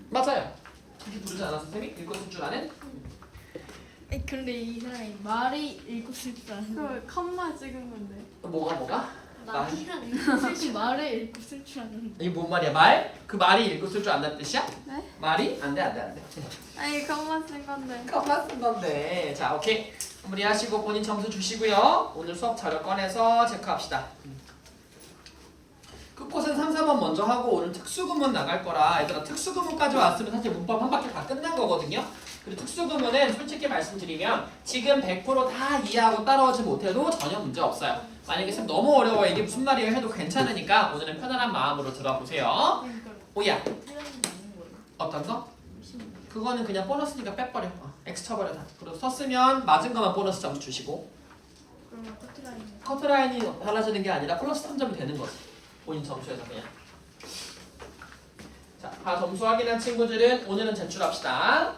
맞아요. 그렇게 부르지 않았어 쌤이? 읽고 쓸 줄 아는? 근데 이 사람이 말이 읽고 쓸 줄 아는. 그 컴마 찍은 건데. 뭐가? 말을 읽고 쓸 줄 아는. 이게 뭔 말이야? 말? 그 말이 읽고 쓸 줄 안다는 뜻이야? 네? 말이? 안 돼. 아니 컴마 쓴 건데. 컴마 쓴 건데. 자, 오케이. 마무리하시고 본인 점수 주시고요. 오늘 수업 자료 꺼내서 체크합시다. 끝곳은 3, 4번 먼저 하고 오늘 특수구문 나갈 거라 얘들아 특수구문까지 왔으면 사실 문법 한 바퀴 다 끝난 거거든요. 그리고 특수구문은 솔직히 말씀드리면 지금 100%다 이해하고 따라오지 못해도 전혀 문제 없어요. 만약에 쌤 너무 어려워 이게 무슨 말이에요 해도 괜찮으니까 오늘은 편안한 마음으로 들어보세요. 오야 어떤 거? 그거는 그냥 보너스니까 빼버려. X 쳐버려 다. 그리고 썼으면 맞은 거만 보너스 점 주시고 그러면 커트라인. 커트라인이 달라지는 게 아니라 플러스 3점이 되는 거지. 본인 점수에서 그냥. 자, 다 점수 확인한 친구들은 오늘은 제출합시다.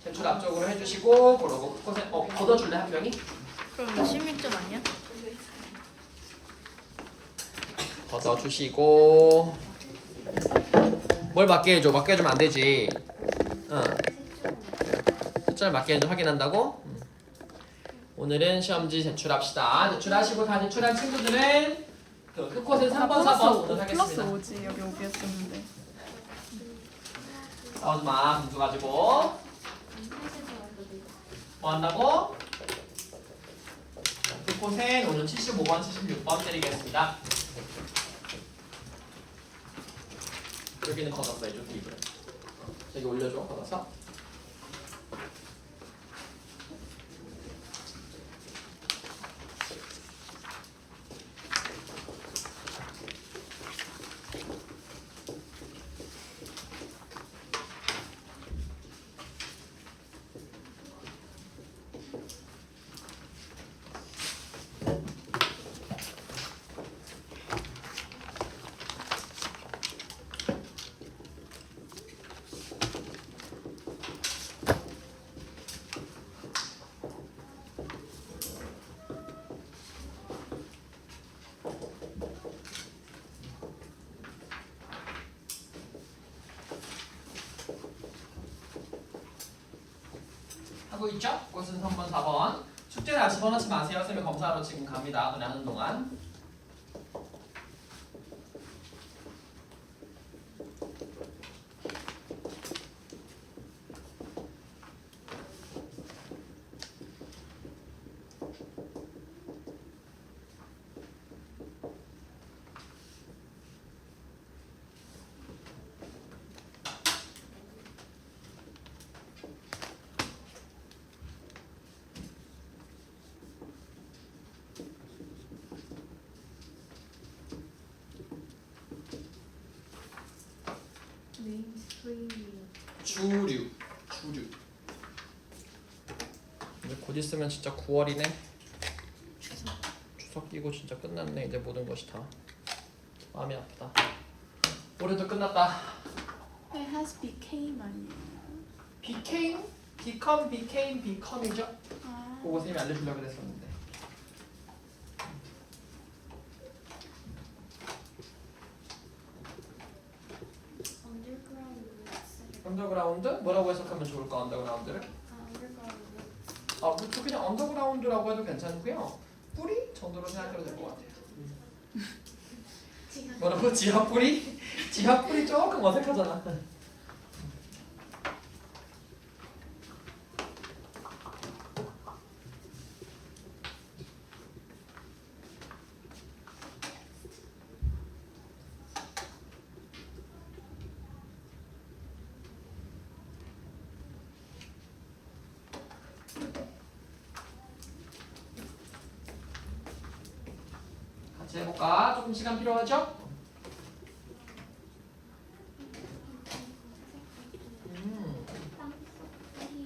제출 앞쪽으로 해주시고 그러고 걷어줄래 한 명이? 그럼 16점 아니야? 걷어주시고 뭘 맞게 해줘? 맞게 해주면 안 되지. 숫자를 맞게 해줘 확인한다고? 오늘은 시험지 제출합시다. 제출하시고 다 제출한 친구들은 그 끝곳은 3번, 4번 오늘 플러스 하겠습니다. 5지 여기 5였었는데. 싸우지 마. 분수 가지고 뭐 한다고? 끝곳은 오늘 75번, 76번 때리겠습니다. 여기는 걷었어. 이쪽 입을 여기 올려줘. 걷어서 하고 있죠? 꽃은 3번, 4번. 숙제를 아직 집어넣지 마세요. 쌤이 검사하러 지금 갑니다. 오늘 하는 동안. 주류. 이제 곧 있으면 진짜 9월이네. 추석 끼고 진짜 끝났네. 이제 모든 것이 다. 마음이 아프다. 올해도 끝났다. It has became 아니에요. became, become이죠? 그거 쌤이 알려주려고 그랬었는데. 언더그라운드? 뭐라고 해석하면 좋을까? 언더그라운드를? 그냥 언더그라운드라고 해도 괜찮고요. 뿌리 정도로 생각해도 될 것 같아요. 뭐라고? 지하 뿌리? 지하 뿌리 조금 어색하잖아. 같이 해볼까? 조금 시간 필요하죠?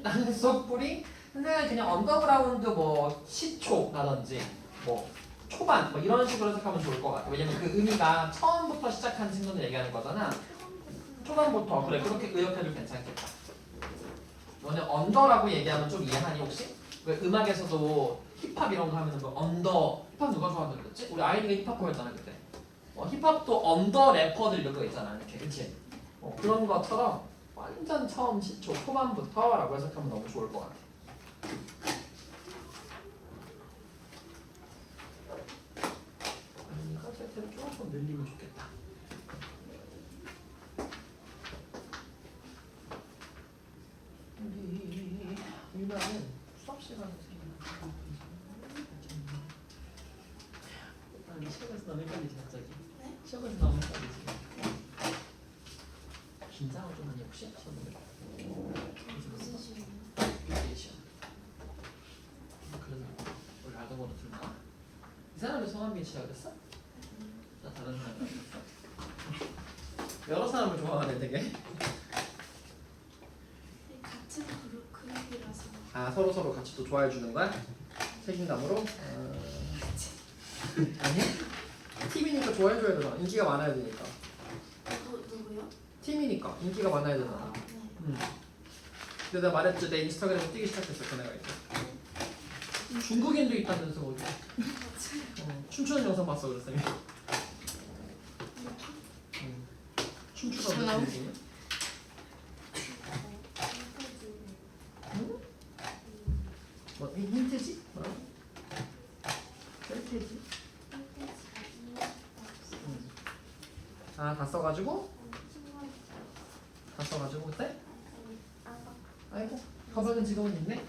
땅속 뿌리? 근데 그냥 언더그라운드 뭐 시초라든지 뭐 초반 뭐 이런 식으로 생각하면 좋을 것 같아. 왜냐면 그 의미가 처음부터 시작한 친구들 얘기하는 거잖아. 초반부터 그래 그렇게 의역해도 괜찮겠다. 너네 언더라고 얘기하면 좀 이해하니 혹시? 왜 음악에서도 힙합 이런 거 하면은 뭐 언더 힙합 누가 좋아한다 그랬지? 우리 아이디가 힙합 거였잖아 그때. 힙합도 언더 래퍼들 이런 거 있잖아 이렇게 그치? 그런 것처럼 완전 처음 시초 초반부터라고 해석하면 너무 좋을 것 같아. 이거 세트를 조금 늘리면 좋겠다. 우리 유나는 수업 시간에 시험에서 너무 헷갈리지 갑자기? 네? 시험에서 너무 헷갈리지? 긴장을 좀 많이 혹시 하셨는데? 무슨 시간? 뷰테이션. 그래서 우리 알던 거로 들까? 이 사람이 성함이 지라 그랬어? 나 다른 사람이 알았어. 여러 사람을 좋아하네 되게. 같은 그룹이라서. 아 서로 같이 또 좋아해 주는 거야? 책임감으로? 아니? 팀이니까 좋아해 줘야 되잖아. 인기가 많아야 되니까. 누구요? 팀이니까 인기가 많아야 되잖아. 아, 네. 근데 내가 말했지 내 인스타그램에 뛰기 시작했어 걔네가 이제. 중국인도 있다면서 거기. 춤추는 영상 봤어 그랬어. 춤추던 중국인이야? 응? 뭐 힌트지? 뭐라고? 힌트지? 아다 써가지고? 다 써가지고 그때? 아이고 가방은 지금은 있네?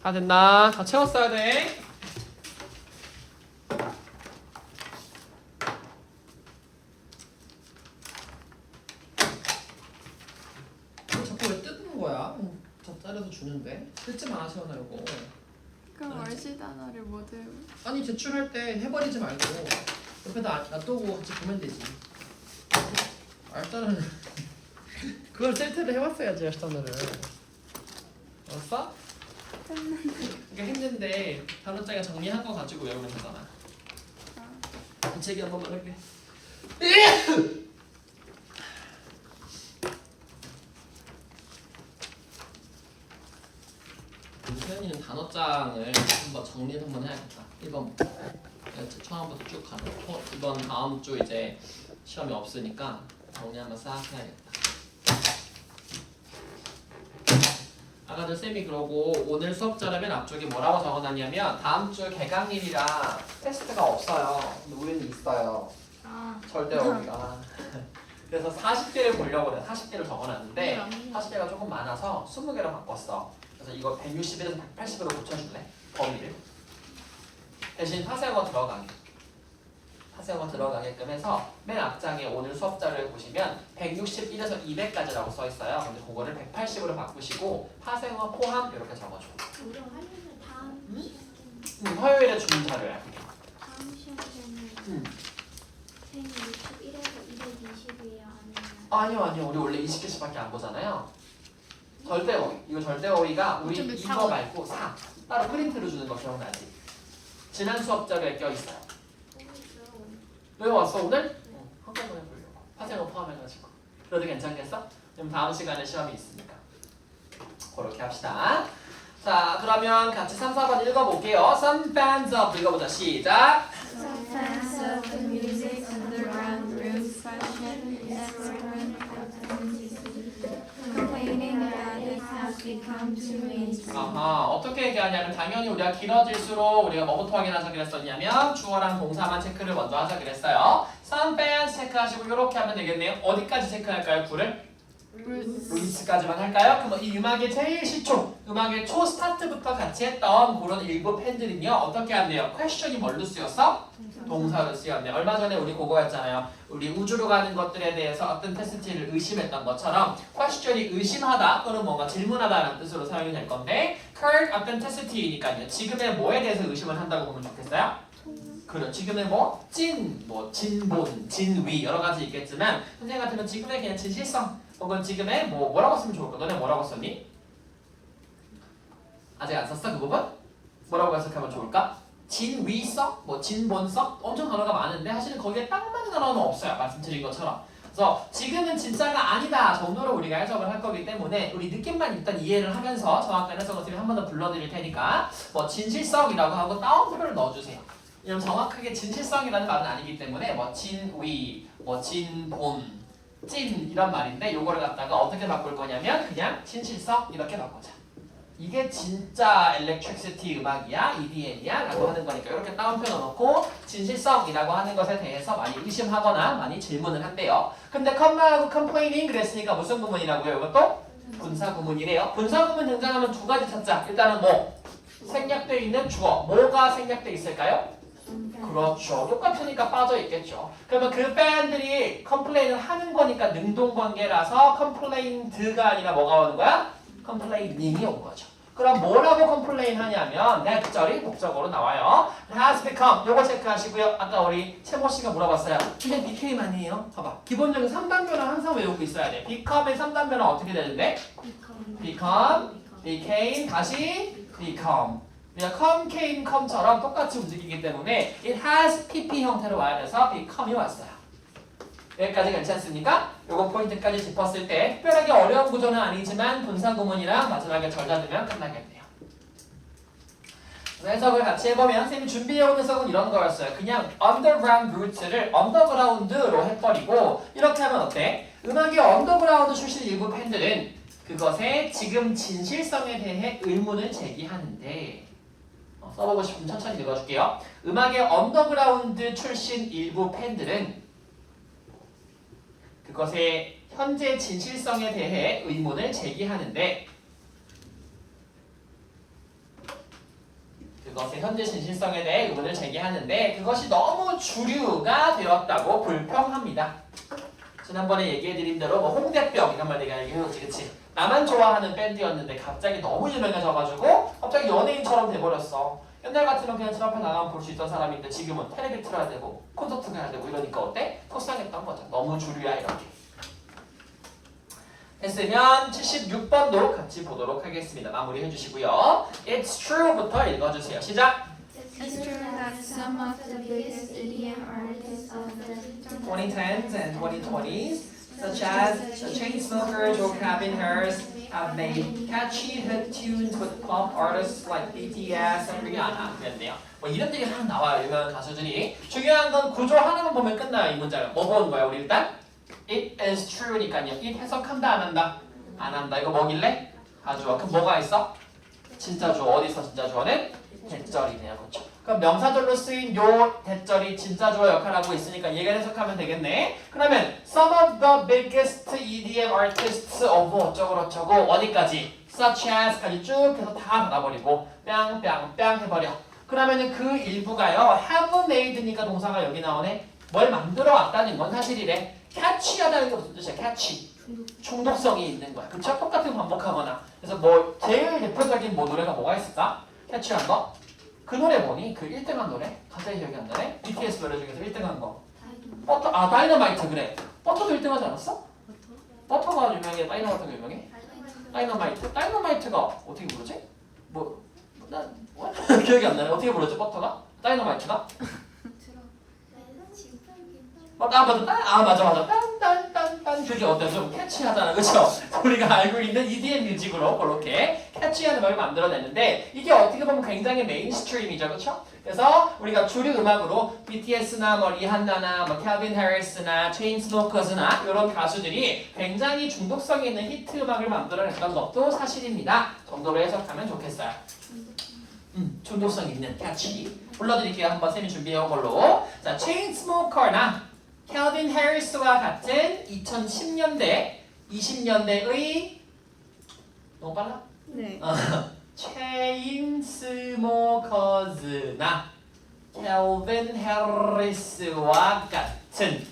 다 됐나? 다 채웠어야 돼. 자꾸 왜 뜯는 거야? 다 자르서 주는데 뜯지 마 세원아 이거. 그럼 월시 단어를 못 외워. 아니 제출할 때 해버리지 말고 옆에다 놔두고 같이 보면 되지. 알단은 그걸 셀트를 해왔어야지 알단어를. 알았어? 그러니까 했는데 다른 장에 정리한 거 가지고 외우면 되잖아. 이 책이 한 번만 할게. 세연이는 단어장을 한번 정리를 한번 해야겠다. 1번부터 처음부터 쭉 가는. 이번 다음 주 이제 시험이 없으니까 정리 한번 싹 해야겠다. 아까도 쌤이 그러고 오늘 수업자료 맨 앞쪽에 뭐라고 적어놨냐면 다음 주 개강일이라 테스트가 없어요. 근데 우연히 있어요. 아, 절대 어기가. 그래서 40개를 보려고 내가 40개를 적어놨는데 40개가 조금 많아서 20개로 바꿨어. 그래서 이거 160에서 180으로 고쳐줄래? 범위를. 대신 파세어가 들어가게끔 해서 맨 앞장에 오늘 수업자를 보시면 161에서 200까지라고 써있어요. 근데 그거를 180으로 바꾸시고 파세어 포함 이렇게 적어줘. 우리 하려면 다음 시간에는 화요일에 주는 자료야. 다음 시간에는 음. 생 61에서 220이에요. 아니면 아니요. 우리 원래 20개씩밖에 안 보잖아요. 절대어휘. 이거 절대어휘가 우리 어쩌면 이거 4번. 말고 4. 따로 프린트로 주는 거 기억나지? 지난 수업 자료에 껴있어요. 왜 왔어 오늘? 한꺼번에 보려고. 파생어 포함해가지고. 그래도 괜찮겠어? 그럼 다음 시간에 시험이 있으니까. 그렇게 합시다. 자 그러면 같이 3, 4번 읽어볼게요. Some fans of 읽어보자. 시작. Some fans of the music underground rooms fashion is current complaining that it has become too mainstream. 아하 어떻게 얘기하냐면 당연히 우리가 길어질수록 우리가 뭐부터 확인하자 그랬었냐면 주어랑 동사만 체크를 먼저 하자 그랬어요. Some fans 체크하시고 이렇게 하면 되겠네요. 어디까지 체크할까요? 굴을? 루이스까지만 할까요? 그럼 이 음악의 제일 시초, 음악의 초 스타트부터 같이 했던 그런 일부 팬들은요 어떻게 한대요? 퀘스천이 뭘로 쓰였어? 동사로 쓰였네. 얼마 전에 우리 그거였잖아요. 우리 우주로 가는 것들에 대해서 어떤 테스트를 의심했던 것처럼 퀘스천이 의심하다 또는 뭔가 질문하다라는 뜻으로 사용이 될 건데 current 어떤 테스트이니까요. 지금의 뭐에 대해서 의심을 한다고 보면 좋겠어요? 그래 지금의 뭐? 진본, 진위 여러 가지 있겠지만 선생님 같으면 지금의 그냥 진실성 혹은 지금의 뭐라고 쓰면 좋을까? 너네 뭐라고 썼니? 아직 안 썼어 그 부분? 뭐라고 해석하면 좋을까? 진위성? 진본성? 엄청 단어가 많은데 사실은 거기에 딱 맞는 단어는 없어요. 말씀드린 것처럼. 그래서 지금은 진짜가 아니다 정도로 우리가 해석을 할 거기 때문에 우리 느낌만 일단 이해를 하면서 정확한 해석을 한 번 더 불러드릴 테니까 진실성이라고 하고 따옴표를 넣어주세요. 왜냐면 정확하게 진실성이라는 말은 아니기 때문에 진위, 뭐 진본, 찐 이런 말인데 요거를 갖다가 어떻게 바꿀 거냐면 그냥 진실성 이렇게 바꾸자. 이게 진짜 electricity 음악이야? EDM이야? 라고 하는 거니까 이렇게 따옴표 넣어놓고 진실성이라고 하는 것에 대해서 많이 의심하거나 많이 질문을 한대요. 근데 comma하고 complaining 그랬으니까 무슨 구문이라고요? 이것도 분사 구문이래요. 분사 구문 등장하면 두 가지 찾자. 일단은 뭐 생략되어 있는 주어. 뭐가 생략되어 있을까요? 그렇죠. 똑같으니까 빠져 있겠죠. 그러면 그 밴들이 컴플레인을 하는 거니까 능동관계라서 컴플레인드가 아니라 뭐가 오는 거야? 컴플레이닝이 온 거죠. 그럼 뭐라고 컴플레인 하냐면 that절이 목적어로 나와요. has become 요거 체크하시고요. 아까 우리 채모 씨가 물어봤어요. 근데 became 아니에요? 봐봐. 기본적인 3단변은 항상 외우고 있어야 돼. become의 3단변은 어떻게 되는데? become, became, 다시 become. 그냥 come, came, come처럼 똑같이 움직이기 때문에 it has pp 형태로 와야 돼서 become이 왔어요. 여기까지 괜찮습니까? 요거 포인트까지 짚었을 때 특별하게 어려운 구조는 아니지만 분사 구문이랑 마지막에 절자두면 끝나겠네요. 그래서 해석을 같이 해보면 선생님이 준비해온 해석은 이런 거였어요. 그냥 underground roots를 underground로 해버리고 이렇게 하면 어때? 음악의 underground 출신 일부 팬들은 그것의 지금 진실성에 대해 의문을 제기하는데 써보고 싶으면 천천히 읽어줄게요. 음악의 언더그라운드 출신 일부 팬들은 그것의 현재 진실성에 대해 의문을 제기하는데 그것이 너무 주류가 되었다고 불평합니다. 지난번에 얘기해드린 대로 뭐 홍대병 이런 말 내가 얘기해줬지, 그치? 나만 좋아하는 밴드였는데 갑자기 너무 유명해져가지고 갑자기 연예인처럼 돼버렸어. 옛날 같으면 그냥 집 앞에 나가면 볼 수 있던 사람인데 지금은 텔레비 틀어야 되고 콘서트 가야 되고 이러니까 어때? 속상했던 거죠. 너무 주류야 이렇게. 했으면 76번도 같이 보도록 하겠습니다. 마무리 해주시고요. It's true부터 읽어주세요. 시작! It's true that some of the biggest EDM artists of the 2010s and 2020s, such as the Chainsmokers or Calvin Harris, have made catchy hit tunes with pop artists like BTS and Rihanna. 그랬네요. 뭐 이름들이 하나 나와요. 유명한 가수들이. 중요한 건 구조 하나만 보면 끝나요. 이 문장은. 뭐 보는 거야 우리 일단? It is true니까요. it 해석한다 안 한다? 안 한다. 이거 뭐길래? 가주어. 그럼 뭐가 있어? 진짜 주어. 어디 있어 진짜 주어는? 대절이네요. 그렇죠. 그럼 명사절로 쓰인 요 대절이 진짜 주어 역할하고 있으니까 얘가 해석하면 되겠네. 그러면 some of the biggest EDM artists of 어쩌고저쩌고 어디까지? such as까지 쭉 해서 다 받아버리고 뺨 해버려. 그러면은 그 일부가요. have made니까 동사가 여기 나오네. 뭘 만들어 왔다는 건 사실이래. catchy하다는 게 무슨 뜻이야? catchy. 중독성이 있는 거야. 그쵸? 똑같은 거 반복하거나. 그래서 뭐 제일 대표적인 뭐 노래가 뭐가 있을까? 캐치한 거? 그 노래 뭐니? 그 1등한 노래? 갑자기 기억이 안 나네? BTS 노래 중에서 1등한 거. 버터, 다이너마이트 그래. 버터도 1등하지 않았어? 버터가 유명해? 다이너마이트가 유명해? 다이너마이트? 다이너마이트가 어떻게 부르지? 기억이 안 나네. 어떻게 부르지 버터가? 다이너마이트가? 맞아. 딴 그게 어때? 좀 캐치하잖아, 그쵸? 우리가 알고 있는 EDM 뮤직으로 그렇게 캐치하는 걸 만들어냈는데 이게 어떻게 보면 굉장히 메인스트림이죠, 그쵸? 그래서 우리가 주류 음악으로 BTS나 뭐 리한나나 뭐 캘빈 해리스나 체인스모커스나 이런 가수들이 굉장히 중독성이 있는 히트 음악을 만들어냈던 것도 사실입니다. 정도로 해석하면 좋겠어요. 중독성 있는 캐치 불러드릴게요. 한번 쌤이 준비해온 걸로. 자, 체인스모커나 캘빈 해리스와 같은 2010년대, 20년대의 너무 빨라? 네. 체인스모커즈나 캘빈 해리스와 같은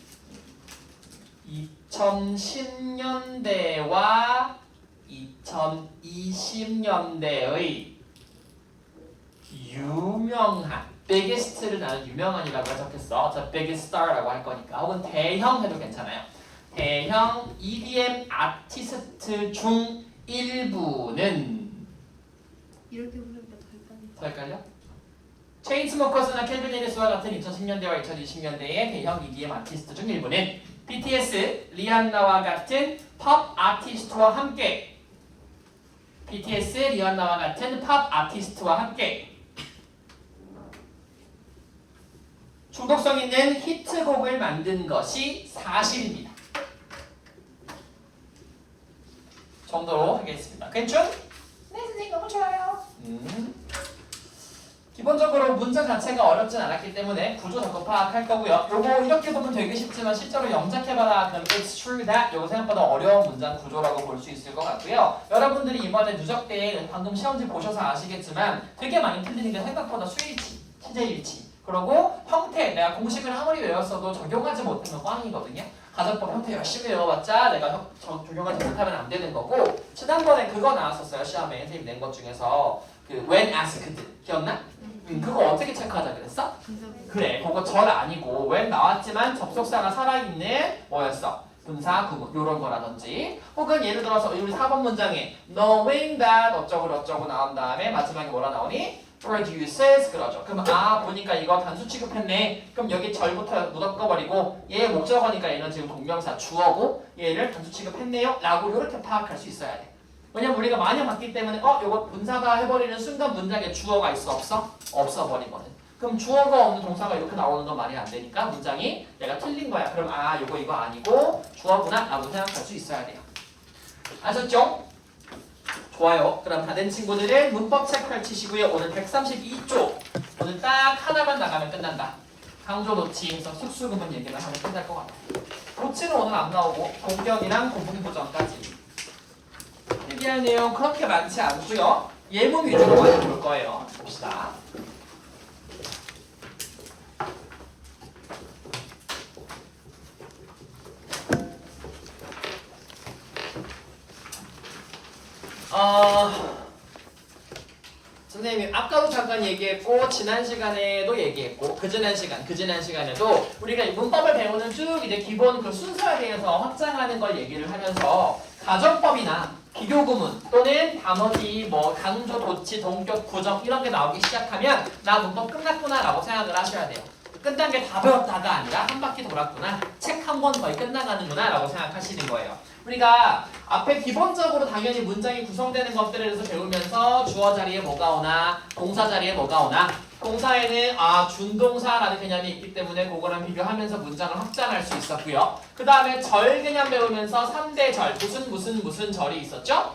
2010년대와 2020년대의 유명한 biggest를 나는 유명한이라고 해석했어. 저 biggest star라고 할 거니까. 혹은 대형 해도 괜찮아요. 대형 EDM 아티스트 중 일부는 이렇게 부르니까 더 헷갈려. 더 헷갈려? 체인스모커스나 캘빈 해리스와 같은 2010년대와 2020년대의 대형 EDM 아티스트 중 일부는 BTS, 리안나와 같은 팝 아티스트와 함께 BTS, 리안나와 같은 팝 아티스트와 함께 중독성 있는 히트곡을 만든 것이 사실입니다. 정도로 하겠습니다. 괜찮? 네 선생님 너무 좋아요. 기본적으로 문장 자체가 어렵진 않았기 때문에 구조 자꾸 파악할 거고요. 요거 이렇게 보면 되게 쉽지만 실제로 영작해봐라 그럼 it's true that 요거 생각보다 어려운 문장 구조라고 볼 수 있을 것 같고요. 여러분들이 이번에 누적된 방금 시험지 보셔서 아시겠지만 되게 많이 틀리는 게 생각보다 수일치, 시제일치 그리고 형태 내가 공식을 아무리 외웠어도 적용하지 못하면 꽝이거든요. 가정법 형태 열심히 외워봤자 내가 적용하지 못하면 안 되는 거고 지난번에 그거 나왔었어요. 시험에 선생님 낸 것 중에서 그 when asked 기억나? 그거 어떻게 체크하자 그랬어? 그래 그거 절 아니고 when 나왔지만 접속사가 살아있는 뭐였어? 분사, 구문 요런 거라든지 혹은 예를 들어서 우리 4번 문장에 knowing that 어쩌고 나온 다음에 마지막에 뭐라 나오니? produces 그러죠. 그럼 보니까 이거 단수 취급했네. 그럼 여기 절부터 묻어버리고 얘 목적어니까 얘는 지금 동명사 주어고 얘를 단수 취급했네요 라고 이렇게 파악할 수 있어야 돼. 왜냐면 우리가 많이 봤기 때문에 요거 분사가 해버리는 순간 문장에 주어가 있어 없어? 없어 버리거든. 그럼 주어가 없는 동사가 이렇게 나오는 건 말이 안 되니까 문장이 내가 틀린 거야. 그럼 요거 이거 아니고 주어구나 라고 생각할 수 있어야 돼요. 아셨죠? 좋아요. 그럼 다 된 친구들은 문법 책 펼치시고요. 오늘 132쪽 오늘 딱 하나만 나가면 끝난다. 강조 놓치에서 숙수구문 얘기만 하면 끝날 것 같아요. 놓치는 오늘 안 나오고 공격이랑 공통보정까지 얘기할 내용 그렇게 많지 않고요. 예문 위주로 많이 볼 거예요. 봅시다. 선생님이 아까도 잠깐 얘기했고 지난 시간에도 얘기했고 그 지난 시간에도 우리가 문법을 배우는 쭉 이제 기본 그 순서에 대해서 확장하는 걸 얘기를 하면서 가정법이나 비교구문 또는 단어지 뭐 강조, 도치, 동격, 부정 이런 게 나오기 시작하면 나 문법 끝났구나 라고 생각을 하셔야 돼요. 끝난 게 다 배웠다가 아니라 한 바퀴 돌았구나 책 한 권 거의 끝나가는구나 라고 생각하시는 거예요. 우리가 앞에 기본적으로 당연히 문장이 구성되는 것들에 대해서 배우면서 주어 자리에 뭐가 오나 동사 자리에 뭐가 오나 동사에는 준동사라는 개념이 있기 때문에 그거랑 비교하면서 문장을 확장할 수 있었고요. 그 다음에 절 개념 배우면서 3대 절 무슨 절이 있었죠?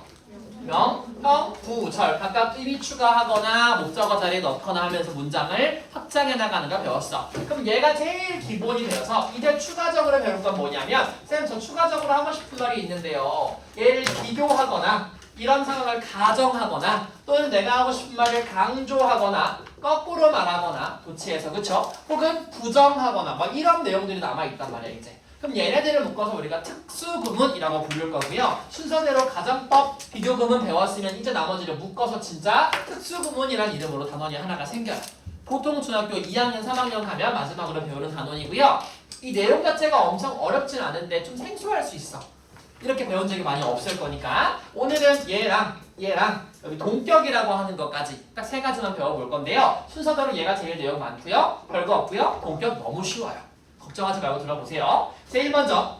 명, 형, 부, 절 각각 의미 추가하거나 목적어 자리에 넣거나 하면서 문장을 확장해 나가는 걸 배웠어. 그럼 얘가 제일 기본이 되어서 이제 추가적으로 배울 건 뭐냐면 쌤 저 추가적으로 하고 싶은 말이 있는데요. 얘를 비교하거나 이런 상황을 가정하거나 또는 내가 하고 싶은 말을 강조하거나 거꾸로 말하거나 도치해서 그쵸? 혹은 부정하거나 막 이런 내용들이 남아있단 말이야 이제. 그럼 얘네들을 묶어서 우리가 특수구문이라고 부를 거고요. 순서대로 가정법, 비교구문 배웠으면 이제 나머지를 묶어서 진짜 특수구문이라는 이름으로 단원이 하나가 생겨요. 보통 중학교 2학년, 3학년 가면 마지막으로 배우는 단원이고요. 이 내용 자체가 엄청 어렵진 않은데 좀 생소할 수 있어. 이렇게 배운 적이 많이 없을 거니까 오늘은 얘랑 여기 동격이라고 하는 것까지 딱 3가지만 배워볼 건데요. 순서대로 얘가 제일 내용 많고요. 별거 없고요. 동격 너무 쉬워요. 걱정하지 말고 들어보세요. 제일 먼저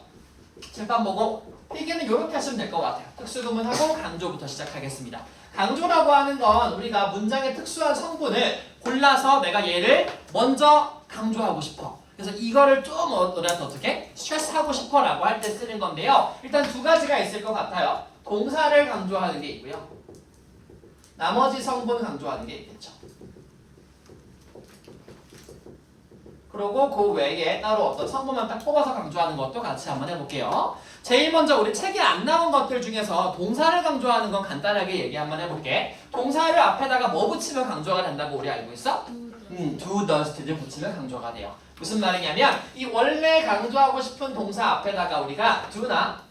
칠판 보고 필기는 이렇게 하시면 될 것 같아요. 특수구문하고 강조부터 시작하겠습니다. 강조라고 하는 건 우리가 문장의 특수한 성분을 골라서 내가 얘를 먼저 강조하고 싶어. 그래서 이거를 좀 우리한테 어떻게 스트레스하고 싶어 라고 할 때 쓰는 건데요. 일단 2가지가 있을 것 같아요. 동사를 강조하는 게 있고요. 나머지 성분 강조하는 게 있겠죠. 그리고 그 외에 따로 어떤 성분만 딱 뽑아서 강조하는 것도 같이 한번 해볼게요. 제일 먼저 우리 책에 안 나온 것들 중에서 동사를 강조하는 건 간단하게 얘기 한번 해볼게. 동사를 앞에다가 뭐 붙이면 강조가 된다고 우리 알고 있어? do, does를 붙이면 강조가 돼요. 무슨 말이냐면 이 원래 강조하고 싶은 동사 앞에다가 우리가 do나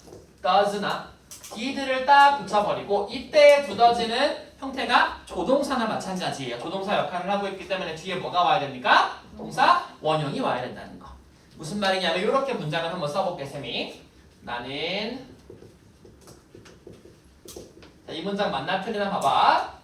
does나 did를 딱 붙여버리고 이때 do, does는 형태가 조동사나 마찬가지예요. 조동사 역할을 하고 있기 때문에 뒤에 뭐가 와야 됩니까? 동사 원형이 와야 된다는 거. 무슨 말이냐면 이렇게 문장을 한번 써볼게 쌤이. 나는 자, 이 문장 맞나 틀리나 봐봐.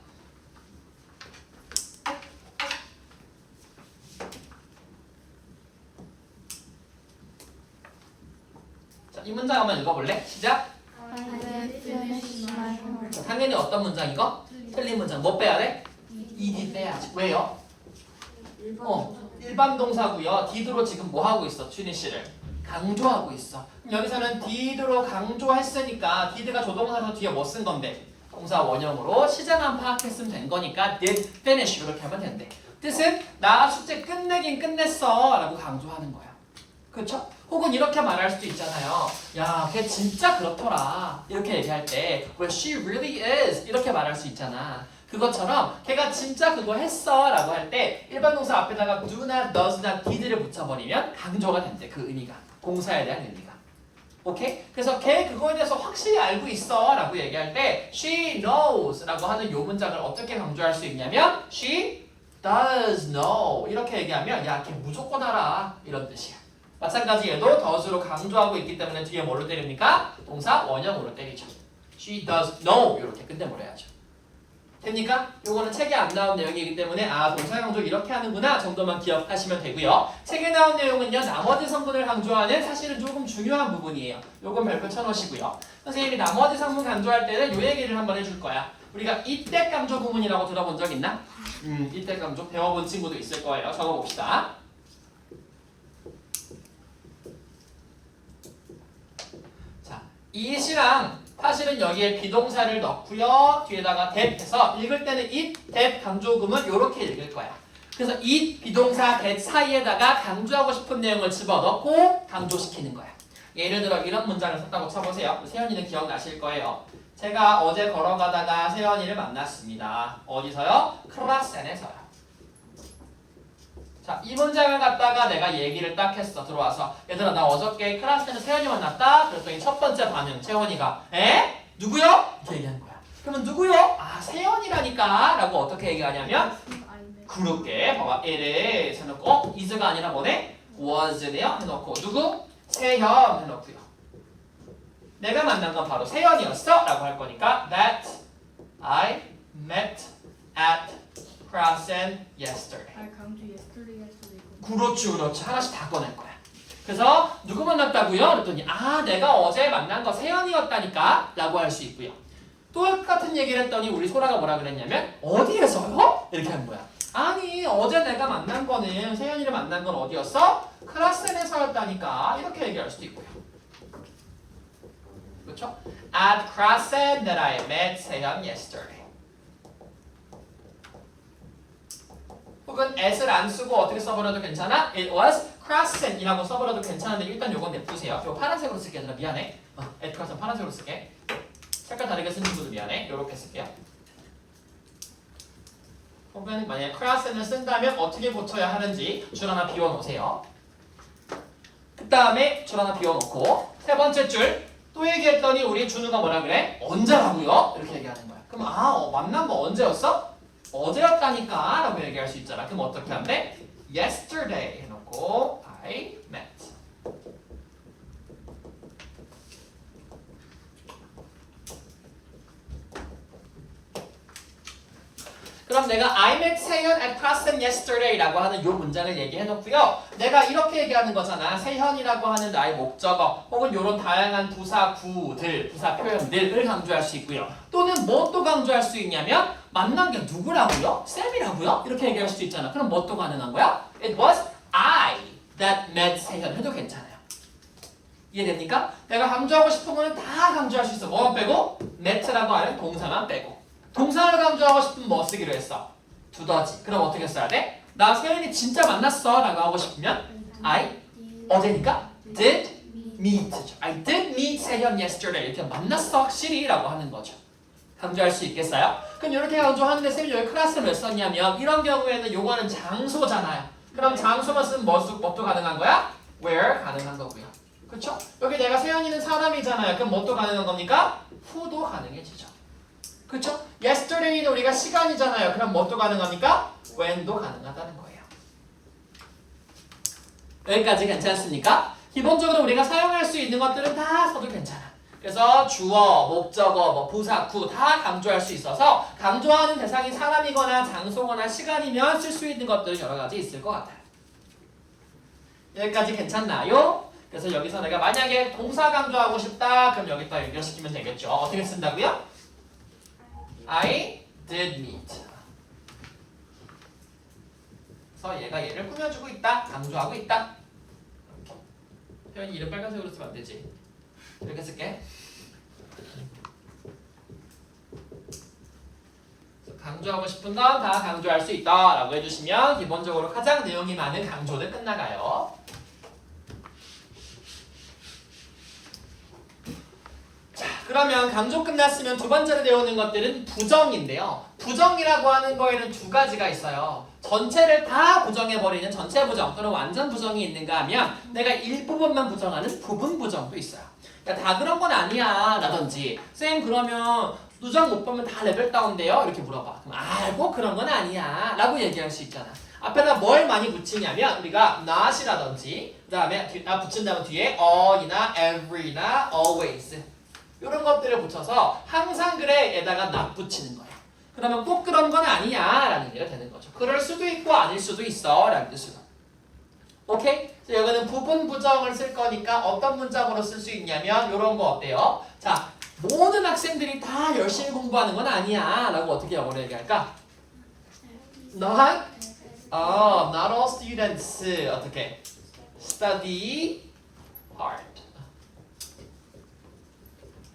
자, 이 문장 한번 읽어볼래? 시작. I have finished my homework. 자, 당연히 어떤 문장 이거? 틀린 문장 뭐 빼야 돼? ed 빼야지. 왜요? 일반 동사고요. did로 지금 뭐 하고 있어? finish 를 강조하고 있어. 그럼 여기서는 did로 강조했으니까 did가 조동사로 뒤에 뭐 쓴 건데? 동사 원형으로 시제만 파악했으면 된 거니까 did finish 이렇게 하면 된대. 뜻은 나 숙제 끝내긴 끝냈어 라고 강조하는 거야. 그렇죠? 혹은 이렇게 말할 수도 있잖아요. 야, 걔 진짜 그렇더라. 이렇게 얘기할 때 Well, she really is 이렇게 말할 수 있잖아. 그것처럼 걔가 진짜 그거 했어 라고 할 때 일반 동사 앞에다가 do not, does not, did를 붙여버리면 강조가 된대. 그 의미가. 동사에 대한 의미가. 오케이? 그래서 걔 그거에 대해서 확실히 알고 있어 라고 얘기할 때 she knows 라고 하는 요 문장을 어떻게 강조할 수 있냐면 she does know 이렇게 얘기하면 야, 걔 무조건 알아 이런 뜻이야. 마찬가지 얘도 does로 강조하고 있기 때문에 뒤에 뭐로 때립니까? 동사 원형으로 때리죠. She does know 이렇게 끝내버려야죠. 됩니까? 요거는 책에 안 나온 내용이기 때문에 아 동사 강조 이렇게 하는구나 정도만 기억하시면 되고요. 책에 나온 내용은요. 나머지 성분을 강조하는 사실은 조금 중요한 부분이에요. 요건 별표 쳐놓으시고요. 선생님이 나머지 성분 강조할 때는 요 얘기를 한번 해줄 거야. 우리가 이때 강조 구문이라고 들어본 적 있나? 이때 강조 배워본 친구도 있을 거예요. 적어봅시다. it이랑 사실은 여기에 비동사를 넣고요. 뒤에다가 that 해서 읽을 때는 it, that 강조금은 이렇게 읽을 거야. 그래서 it, 비동사, that 사이에다가 강조하고 싶은 내용을 집어넣고 강조시키는 거야. 예를 들어 이런 문장을 썼다고 쳐보세요. 세연이는 기억나실 거예요. 제가 어제 걸어가다가 세연이를 만났습니다. 어디서요? 클라스엔에서요. 자, 이 문장을 갖다가 내가 얘기를 딱 했어. 들어와서 얘들아 나 어저께 클래스에서 세연이 만났다. 그랬더니 첫 번째 반응 채원이가 에? 누구요? 이렇게 얘기하는 거야. 그러면 누구요? 아 세연이라니까 라고 어떻게 얘기하냐면 그렇게 봐봐 it is 해놓고 is가 아니라 뭐네? was네요 해놓고 누구? 세연 해놓고요. 내가 만난 건 바로 세연이었어 라고 할 거니까 that I met at Krasn yesterday. 아 강조 yesterday 할 수도 있고. 그렇지. 하나씩 다 꺼낼 거야. 그래서 누구 만났다고요? 그랬더니 아 내가 어제 만난 거 세연이었다니까 라고 할 수 있고요. 똑같은 얘기를 했더니 우리 소라가 뭐라 그랬냐면 어디에서요? 이렇게 하는 거야. 아니 어제 내가 만난 거는 세연이를 만난 건 어디였어? 크라센에서였다니까 이렇게 얘기할 수도 있고요. 그렇죠? At Krasn that I met 세연 yesterday. 혹은 at을 안 쓰고 어떻게 써버려도 괜찮아? It was Krasn이라고 써버려도 괜찮은데 일단 요건 냅두세요. 이거 파란색으로 쓸게. 얘들아 미안해. at Krasn 파란색으로 쓸게. 색깔 다르게 쓰는 분들 미안해. 요렇게 쓸게요. 혹은 만약에 Krasn을 쓴다면 어떻게 고쳐야 하는지 줄 하나 비워놓으세요. 그 다음에 줄 하나 비워놓고 세 번째 줄 또 얘기했더니 우리 준우가 뭐라 그래? 언제라고요? 이렇게 얘기하는 거야. 그럼 만난 거 언제였어? 어제였다니까 라고 얘기할 수 있잖아. 그럼 어떻게 하면 돼? Yesterday 해놓고 I met. 그럼 내가 I met 세현 at Krasn yesterday 라고 하는 요 문장을 얘기해놓고요. 내가 이렇게 얘기하는 거잖아. 세현이라고 하는 나의 목적어 혹은 요런 다양한 부사 구들, 부사 표현들을 강조할 수 있고요. 또는 뭐 또 강조할 수 있냐면 만난 게 누구라고요? 쌤이라고요? 이렇게 얘기할 수도 있잖아. 그럼 뭐 또 가능한 거야? It was I that met 세현 해도 괜찮아요. 이해됩니까? 내가 강조하고 싶은 거는 다 강조할 수 있어. 뭐만 빼고? met라고 하는 동사만 빼고. 동사를 강조하고 싶으면 뭐 쓰기로 했어? 두더지. 그럼 어떻게 써야 돼? 나 세연이 진짜 만났어 라고 하고 싶으면 I 어제니까 did meet. I did meet 세연 yesterday. 이렇게 만났어 확실히 라고 하는 거죠. 강조할 수 있겠어요? 그럼 이렇게 강조하는데 쌤이 여기 클래스를 왜 썼냐면 이런 경우에는 요거는 장소잖아요. 그럼 장소만 쓰면 뭐도 가능한 거야? where 가능한 거고요. 그렇죠? 여기 내가 세연이는 사람이잖아요. 그럼 뭐도 가능한 겁니까? who도 가능해지죠. 그렇죠? yesterday는 우리가 시간이잖아요. 그럼 뭐도 가능합니까? when도 가능하다는 거예요. 여기까지 괜찮습니까? 기본적으로 우리가 사용할 수 있는 것들은 다 써도 괜찮아. 그래서 주어, 목적어, 뭐 부사, 구 다 강조할 수 있어서 강조하는 대상이 사람이거나 장소거나 시간이면 쓸 수 있는 것들은 여러 가지 있을 것 같아요. 여기까지 괜찮나요? 그래서 여기서 내가 만약에 동사 강조하고 싶다 그럼 여기다 연결시키면 되겠죠. 어떻게 쓴다고요? I did meet. 그래서 얘가 얘를 꾸며주고 있다. 강조하고 있다. 이렇게. 표현이 이름 빨간색으로 쓰면 안 되지. 이렇게 쓸게. 강조하고 싶은 건 다 강조할 수 있다 라고 해주시면 기본적으로 가장 내용이 많은 강조는 끝나가요. 자, 그러면 강조 끝났으면 두 번째로 배우는 것들은 부정인데요. 부정이라고 하는 거에는 두 가지가 있어요. 전체를 다 부정해버리는 전체 부정 또는 완전 부정이 있는가 하면 내가 일부분만 부정하는 부분 부정도 있어요. 야, 다 그런 건 아니야 라든지 쌤 그러면 누적 못 보면 다 레벨 다운돼요? 이렇게 물어봐. 그럼 알고 그런 건 아니야 라고 얘기할 수 있잖아. 앞에다 뭘 많이 붙이냐면 우리가 not이라든지 그 다음에 붙인 다음 뒤에 all이나 every나 always 이런 것들을 붙여서 항상 그래에다가 not 붙이는 거야. 그러면 꼭 그런 건 아니야 라는 얘기가 되는 거죠. 그럴 수도 있고 아닐 수도 있어 라는 뜻으로. 오케이? 그래서 여기는 부분 부정을 쓸 거니까 어떤 문장으로 쓸 수 있냐면 이런 거 어때요? 자, 모든 학생들이 다 열심히 공부하는 건 아니야 라고 어떻게 영어로 얘기할까? Not all students 어떻게? Study hard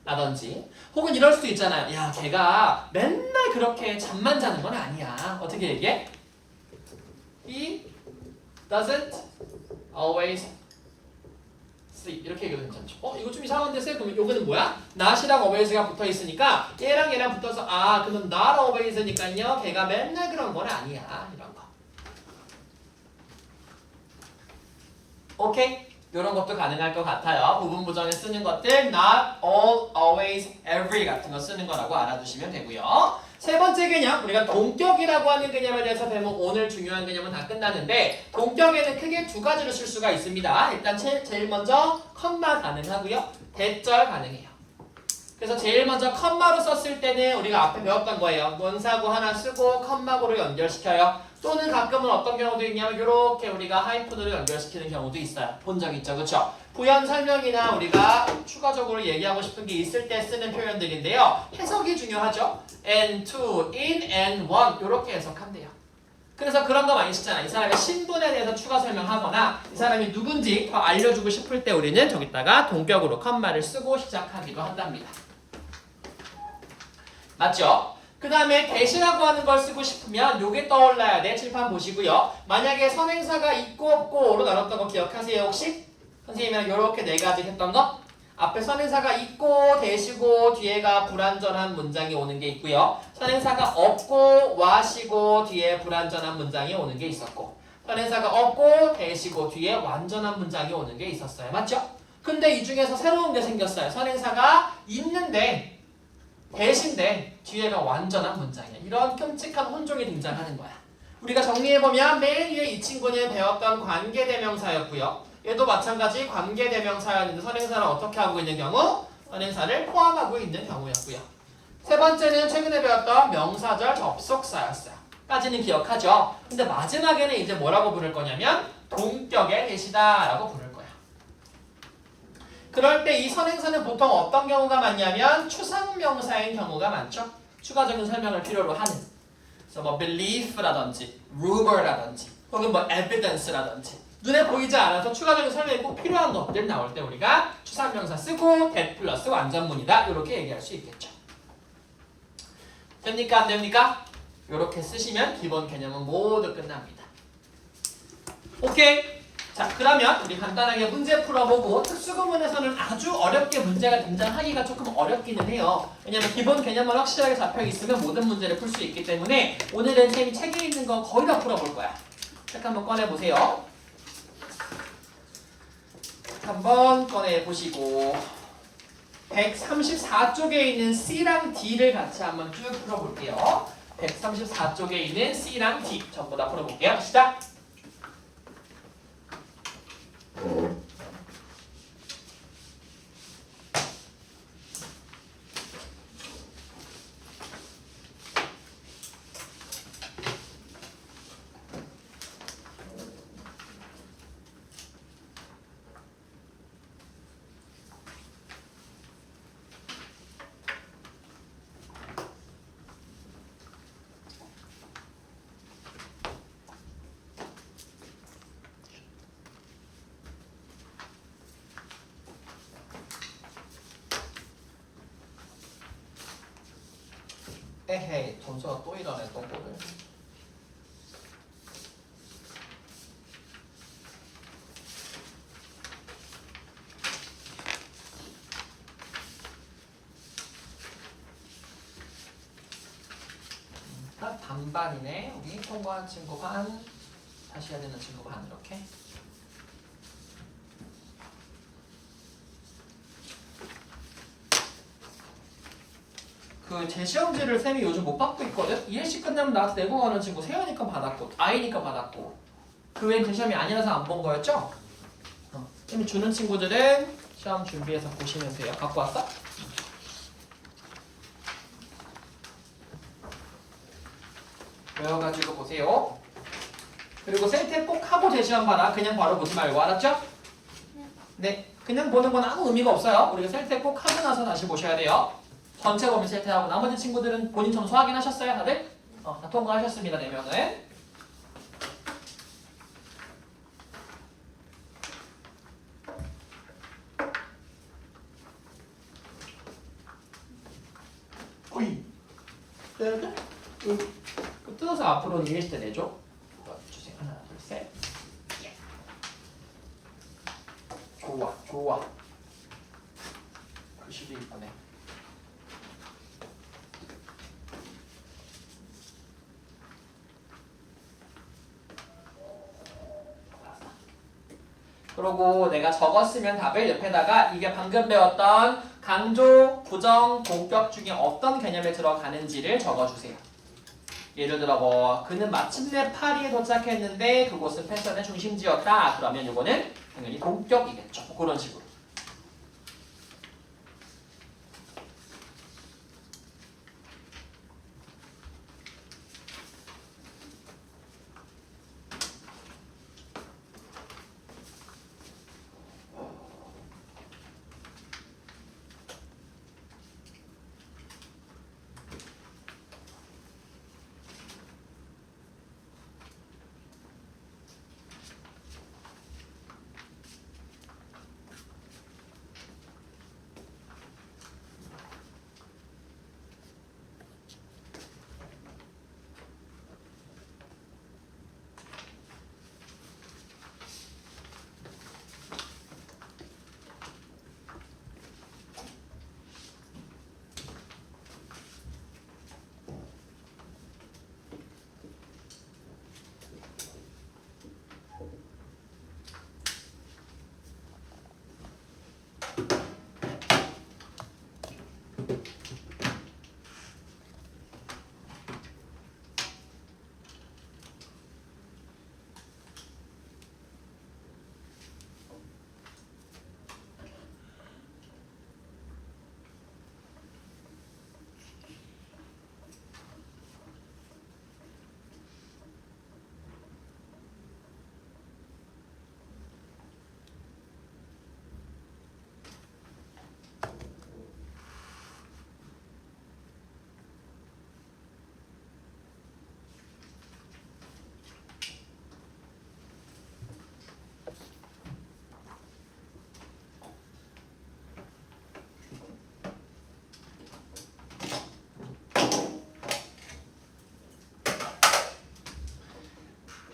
라든지 혹은 이럴 수도 있잖아요. 야, 걔가 맨날 그렇게 잠만 자는 건 아니야. 어떻게 얘기해? He doesn't always sleep. 이렇게 얘기해도 괜찮죠. 이거 좀 이상한데 쌤? 그럼 요거는 뭐야? not이랑 always가 붙어 있으니까 얘랑 얘랑 붙어서 그러면 not always니까요. 걔가 맨날 그런 건 아니야. 이런 거. 오케이? 이런 것도 가능할 것 같아요. 부분 부정에 쓰는 것들 not, all, always, every 같은 거 쓰는 거라고 알아두시면 되고요. 세 번째 개념, 우리가 동격이라고 하는 개념에 대해서 배우면 오늘 중요한 개념은 다 끝나는데 동격에는 크게 두 가지로 쓸 수가 있습니다. 일단 제일 먼저 컴마 가능하고요. 대절 가능해요. 그래서 제일 먼저 컴마로 썼을 때는 우리가 앞에 배웠던 거예요. 원사구 하나 쓰고 컴마구로 연결시켜요. 또는 가끔은 어떤 경우도 있냐면 이렇게 우리가 하이픈으로 연결시키는 경우도 있어요. 본 적 있죠, 그렇죠? 부연 설명이나 우리가 추가적으로 얘기하고 싶은 게 있을 때 쓰는 표현들인데요. 해석이 중요하죠. and, to, in, and, one 이렇게 해석하면 돼요. 그래서 그런 거 많이 쓰잖아. 이 사람의 신분에 대해서 추가 설명하거나 이 사람이 누군지 더 알려주고 싶을 때 우리는 저기다가 동격으로 컴마를 쓰고 시작하기도 한답니다. 맞죠? 그 다음에 대시라고 하는 걸 쓰고 싶으면 요게 떠올라야 돼. 칠판 보시고요. 만약에 선행사가 있고 없고로 나눴던 거 기억하세요 혹시? 선생님이랑 요렇게 네 가지 했던 거? 앞에 선행사가 있고 대시고 뒤에가 불완전한 문장이 오는 게 있고요. 선행사가 없고 와시고 뒤에 불완전한 문장이 오는 게 있었고 선행사가 없고 대시고 뒤에 완전한 문장이 오는 게 있었어요. 맞죠? 근데 이 중에서 새로운 게 생겼어요. 선행사가 있는데 대신데 뒤에가 완전한 문장이야. 이런 끔찍한 혼종이 등장하는 거야. 우리가 정리해보면 맨 위에 이 친구는 배웠던 관계대명사였고요. 얘도 마찬가지 관계대명사였는데 선행사를 어떻게 하고 있는 경우? 선행사를 포함하고 있는 경우였고요. 세 번째는 최근에 배웠던 명사절 접속사였어요. 까지는 기억하죠? 근데 마지막에는 이제 뭐라고 부를 거냐면 동격의 대시다 라고 부를 거야. 그럴 때 이 선행사는 보통 어떤 경우가 많냐면 추상명사인 경우가 많죠. 추가적인 설명을 필요로 하는. 그래서 뭐 belief라든지 rumor라든지 혹은 뭐 evidence라든지 눈에 보이지 않아서 추가적인 설명이 꼭 필요한 것들 나올 때 우리가 추상명사 쓰고 that 플러스 완전문이다 이렇게 얘기할 수 있겠죠. 됩니까? 안 됩니까? 이렇게 쓰시면 기본 개념은 모두 끝납니다. 오케이? 자, 그러면 우리 간단하게 문제 풀어보고 특수구문에서는 아주 어렵게 문제가 등장하기가 조금 어렵기는 해요. 왜냐면 기본 개념만 확실하게 잡혀있으면 모든 문제를 풀 수 있기 때문에 오늘은 쌤이 책에 있는 거 거의 다 풀어볼 거야. 책 한번 꺼내보세요. 한번 꺼내보시고 134쪽에 있는 C랑 D를 같이 한번 쭉 풀어볼게요. 134쪽에 있는 C랑 D 전부 다 풀어볼게요. 시작! 에헤이 점수가 또 이러네 또 거를. 반반이네. 우리 통과한 친구 반, 다시 해야 되는 친구 반 이렇게. 그 제시험지를 쌤이 요즘 못 받고 있거든? 2회씩 끝나면 나한테 내고 가는 친구 세연이니까 받았고 아이니까 받았고 그 외엔 제시험이 아니라서 안 본 거였죠? 쌤이 주는 친구들은 시험 준비해서 보시면 돼요. 갖고 왔어? 외워가지고 보세요. 그리고 셀텍 꼭 하고 제시험 봐라. 그냥 바로 보지 말고 알았죠? 네. 그냥 보는 건 아무 의미가 없어요. 우리가 셀텍 꼭 하고 나서 다시 보셔야 돼요. 전체 범위 셀텍하고 나머지 친구들은 본인 점수 확인하셨어요 다들? 다 통과하셨습니다. 4명은. 오이. 네. 뜯어서 앞으로 읽을 때 내줘. 주세요. 하나, 둘, 셋. 좋아, 좋아. 글씨도 이쁘네. 그리고 내가 적었으면 답을 옆에다가 이게 방금 배웠던 강조, 부정, 공격 중에 어떤 개념에 들어가는지를 적어주세요. 예를 들어 뭐 그는 마침내 파리에 도착했는데 그곳은 패션의 중심지였다. 그러면 이거는 당연히 동격이겠죠. 그런 식으로.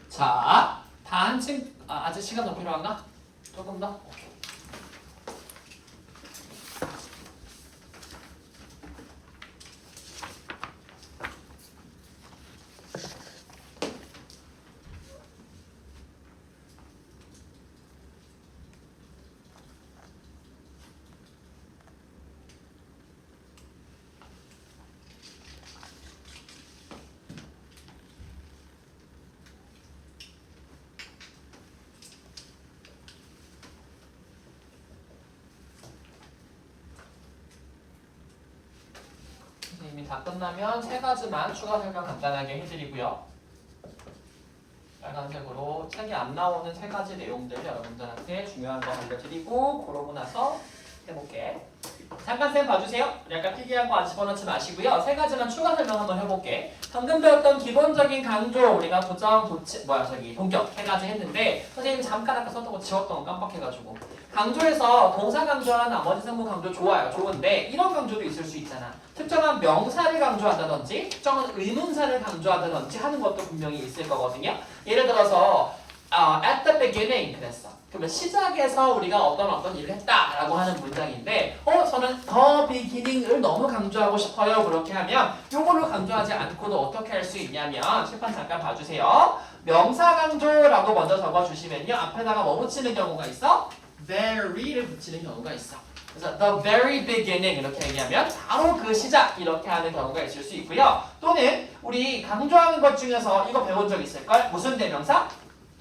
자, 다 한층 아직 시간 더 필요한가? 조금 더? 오케이. 선생님이 다 끝나면 세 가지만 추가 설명 간단하게 해드리고요. 빨간색으로 책에 안 나오는 세 가지 내용들 여러분들한테 중요한 거 알려드리고 그러고 나서 해볼게. 잠깐 쌤 봐주세요. 우리 아까 필기한 거 안 집어넣지 마시고요. 세 가지만 추가 설명 한번 해볼게. 방금 배웠던 기본적인 강조 우리가 고정, 동격 세 가지 했는데 선생님 잠깐 아까 썼던 거 지웠던 거 깜빡해가지고 강조에서 동사 강조랑 나머지 상부 강조 좋아요. 좋은데 이런 강조도 있을 수 있잖아. 특정한 명사를 강조한다든지 특정한 의문사를 강조한다든지 하는 것도 분명히 있을 거거든요. 예를 들어서 at the beginning 그랬어. 그러면 시작에서 우리가 어떤 일을 했다라고 하는 문장인데 저는 the beginning을 너무 강조하고 싶어요. 그렇게 하면 요걸로 강조하지 않고도 어떻게 할 수 있냐면 칠판 잠깐 봐주세요. 명사 강조라고 먼저 적어주시면요. 앞에다가 뭐 붙이는 경우가 있어? very를 붙이는 경우가 있어. 그래서 the very beginning 이렇게 얘기하면 바로 그 시작 이렇게 하는 경우가 있을 수 있고요. 또는 우리 강조하는 것 중에서 이거 배운 적 있을걸? 무슨 대명사?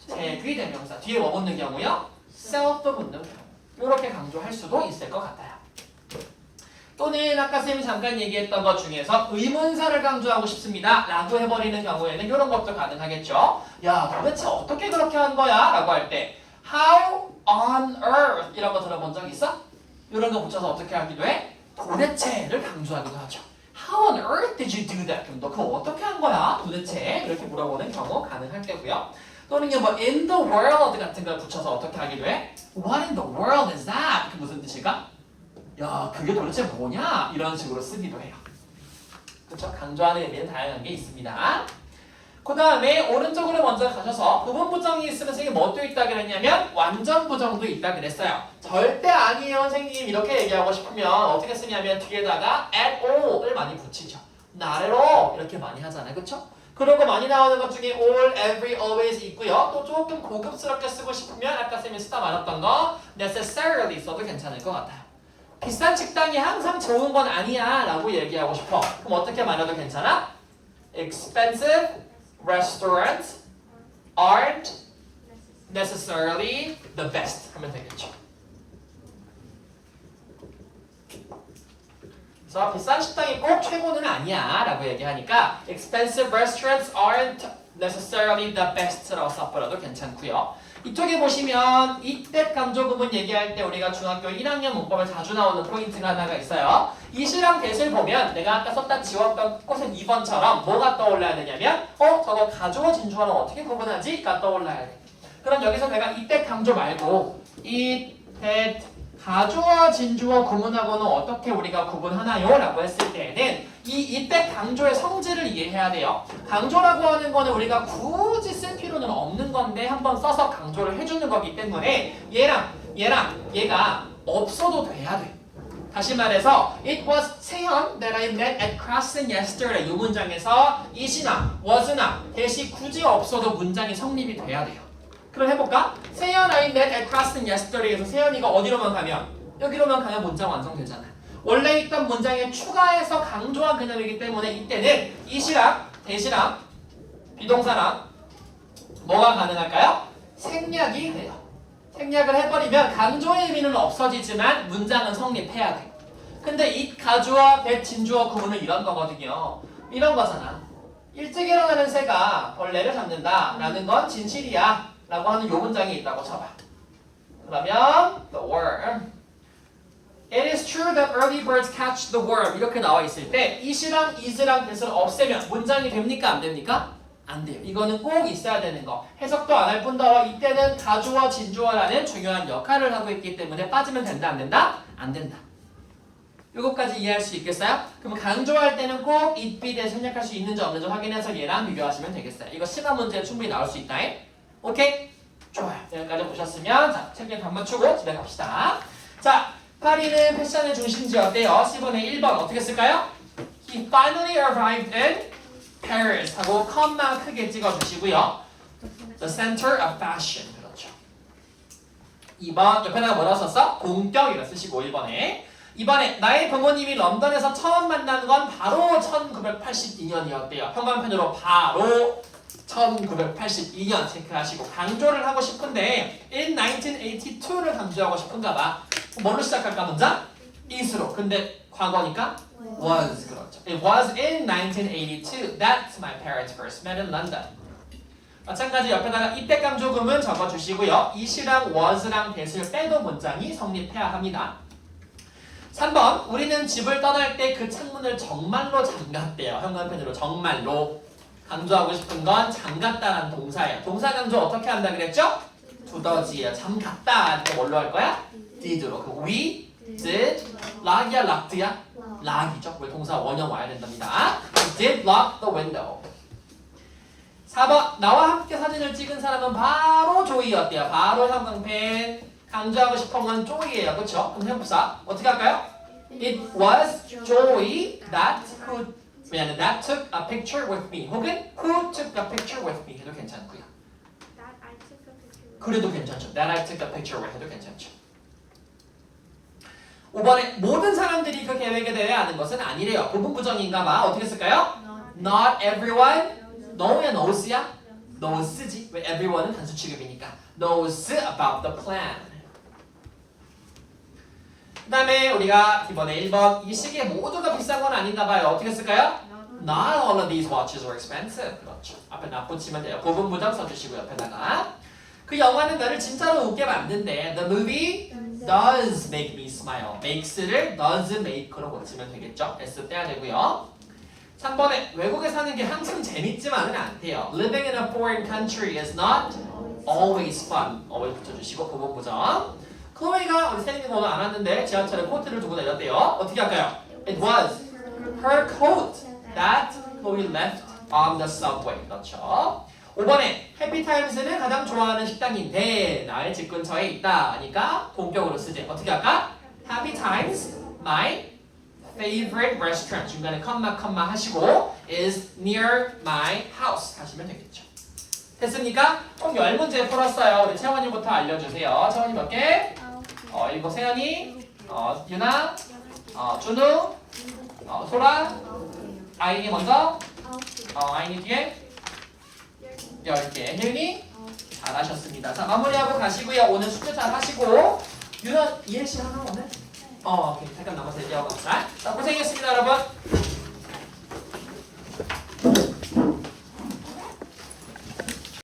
제귀 대명사. 뒤에 뭐 붙는 경우요? self 붙는 경우. 이렇게 강조할 수도 있을 것 같아요. 또는 아까 쌤이 잠깐 얘기했던 것 중에서 의문사를 강조하고 싶습니다 라고 해버리는 경우에는 이런 것도 가능하겠죠. 야 도대체 어떻게 그렇게 한 거야? 라고 할 때 How on earth 이런 거 들어본 적 있어? 이런 거 붙여서 어떻게 하기도 해? 도대체를 강조하기도 하죠. How on earth did you do that? 그럼 너 그거 어떻게 한 거야? 도대체 이렇게 물어보는 경우 가능할 때고요. 또는 뭐 in the world 같은 걸 붙여서 어떻게 하기도 해? What in the world is that? 그 무슨 뜻일까? 야 그게 도대체 뭐냐? 이런 식으로 쓰기도 해요. 그렇죠? 강조하는 의미는 다양한 게 있습니다. 그 다음에 오른쪽으로 먼저 가셔서 부분 부정이 있으면 선생님 뭐 또 있다 그랬냐면 완전 부정도 있다 그랬어요. 절대 아니에요 선생님 이렇게 얘기하고 싶으면 어떻게 쓰냐면 뒤에다가 at all을 많이 붙이죠. not at all 이렇게 많이 하잖아요. 그렇죠? 그리고 많이 나오는 것 중에 all, every, always 있고요. 또 조금 고급스럽게 쓰고 싶으면 아까 쌤이 쓰다 말았던 거 necessarily 써도 괜찮을 것 같아요. 비싼 식당이 항상 좋은 건 아니야 라고 얘기하고 싶어. 그럼 어떻게 말해도 괜찮아? Expensive restaurants aren't necessarily the best 하면 되겠죠. 그래서 비싼 식당이 꼭 최고는 아니야 라고 얘기하니까 expensive restaurants aren't necessarily the best라고 써버려도 괜찮고요. 이쪽에 보시면 이때 강조구문 얘기할 때 우리가 중학교 1학년 문법에 자주 나오는 포인트가 하나가 있어요. 이시랑 that을 보면 내가 아까 썼다 지웠던 꽃은 2번처럼 뭐가 떠올라야 되냐면 저거 가주어 진주어는 어떻게 구분하지? 가 떠올라야 돼. 그럼 여기서 내가 이때 강조 말고 이 that 가주어 진주어 구문하고는 어떻게 우리가 구분하나요? 라고 했을 때에는 이때 강조의 성질을 이해해야 돼요. 강조라고 하는 거는 우리가 굳이 쓸 필요는 없는 건데 한번 써서 강조를 해주는 거기 때문에 얘랑 얘가 없어도 돼야 돼. 다시 말해서 It was 세현 that I met at Crosson yesterday 이 문장에서 is나 was나 대시 굳이 없어도 문장이 성립이 돼야 돼요. 그럼 해볼까? 세연 I met at Crosson yesterday에서 세연이가 어디로만 가면 여기로만 가면 문장 완성되잖아. 원래 있던 문장에 추가해서 강조한 개념이기 때문에 이때는 is랑 that이랑 비동사랑 뭐가 가능할까요? 생략이 돼요. 생략을 해버리면 강조의 의미는 없어지지만 문장은 성립해야 돼. 근데 이 가주어, that, 진주어 구문은 이런 거거든요. 이런 거잖아. 일찍 일어나는 새가 벌레를 잡는다 라는 건 진실이야 라고 하는 요 문장이 있다고 쳐봐. 그러면 the worm It is true that early birds catch the worm 이렇게 나와 있을 때 is랑 is랑 that을 없애면 문장이 됩니까? 안 됩니까? 안 돼요. 이거는 꼭 있어야 되는 거. 해석도 안 할 뿐더러 이때는 가주어, 진주어라는 중요한 역할을 하고 있기 때문에 빠지면 된다? 안 된다? 안 된다. 요거까지 이해할 수 있겠어요? 그럼 강조할 때는 꼭 it, be, that 생략할 수 있는지 없는지 확인해서 얘랑 비교하시면 되겠어요. 이거 심화 문제에 충분히 나올 수 있다. 오케이? 좋아요. 여기까지 보셨으면 자, 책에 밥 맞추고 집에 갑시다. 자, 파리는 패션의 중심지였대요. 10번에 1번 어떻게 쓸까요? He finally arrived in Paris 하고 컴마 크게 찍어주시고요. The center of fashion. 그렇죠. 2번 옆에다가 뭐라고 썼어? 공격이라 쓰시고 1번에 2번에 나의 부모님이 런던에서 처음 만난 건 바로 1982년이었대요. 현관편으로 바로 1982년 체크하시고 강조를 하고 싶은데 in 1982를 강조하고 싶은가 봐. 뭘로 시작할까 문장? is로. 근데 과거니까 was. 그렇죠. It was in 1982 that my parents first met in London. 마찬가지 옆에다가 이때 강조금은 적어주시고요. is랑 was랑 that을 빼도 문장이 성립해야 합니다. 3번 우리는 집을 떠날 때 그 창문을 정말로 잠갔대요. 형광펜으로 정말로. 강조하고 싶은 건 잠갔다라는 동사예요. 동사 강조 어떻게 한다 그랬죠? 두더지예요. 잠갔다. 이렇게 뭘로 할 거야? did로. 그럼 we did lock이야 locked야? lock이죠. 왜 동사 원형 와야 된답니다. We did lock the window. 4번 나와 함께 사진을 찍은 사람은 바로 조이였대요. 바로 형광펜. 강조하고 싶은 건 조이예요. 그렇죠? 그럼 형부사 어떻게 할까요? It was Joy that took a picture with me. 혹은 who took a picture with me 해도 괜찮고요. That I took a picture. 그래도 괜찮죠. That I took a picture with 해도 괜찮죠. 5번에 모든 사람들이 그 계획에 대해 아는 것은 아니래요. 부분 부정인가 봐. 어떻게 쓸까요? Not everyone. know야 knows야? knows지. 왜 everyone은 단수 취급이니까. knows about the plan. 그 다음에 우리가 이번에 1번 이 시계 모두가 비싼 건 아닌가 봐요. 어떻게 쓸까요? Not all of these watches were expensive. 그렇죠. 앞에 나 붙이면 돼요. 부분 부정 써주시고 옆에다가 그 영화는 나를 진짜로 웃게 만든대. The movie does make me smile. makes를 does make로 고치면 되겠죠. S 떼야 되고요. 3번에 외국에 사는 게 항상 재밌지만은 않대요. Living in a foreign country is not always fun. always 붙여주시고 부분 부정. 클로이가 우리 세림이 오늘 안 왔는데 지하철에 코트를 두고 내렸대요. 어떻게 할까요? It was her coat that Chloe left on the subway. 그렇죠. 5번에 해피타임스는 가장 좋아하는 식당인데 나의 집 근처에 있다 하니까 동격으로 쓰지. 어떻게 할까? Happy Times, my favorite restaurant. 중간에 컴마 하시고 is near my house 하시면 되겠죠. 됐습니까? 총 10문제 풀었어요. 우리 채원이부터 알려주세요. 채원이 몇 개? 이거 세연이, 유나, 준우, 소라, 아이니 먼저, 아이니 뒤에 10개. 혜윤이 잘하셨습니다. 자 마무리하고 가시고요. 오늘 숙제 잘 하시고 유나 이해시 하나 오늘? 오케이. 잠깐 남아서 얘기하고 갑시다. 자 고생했습니다 여러분.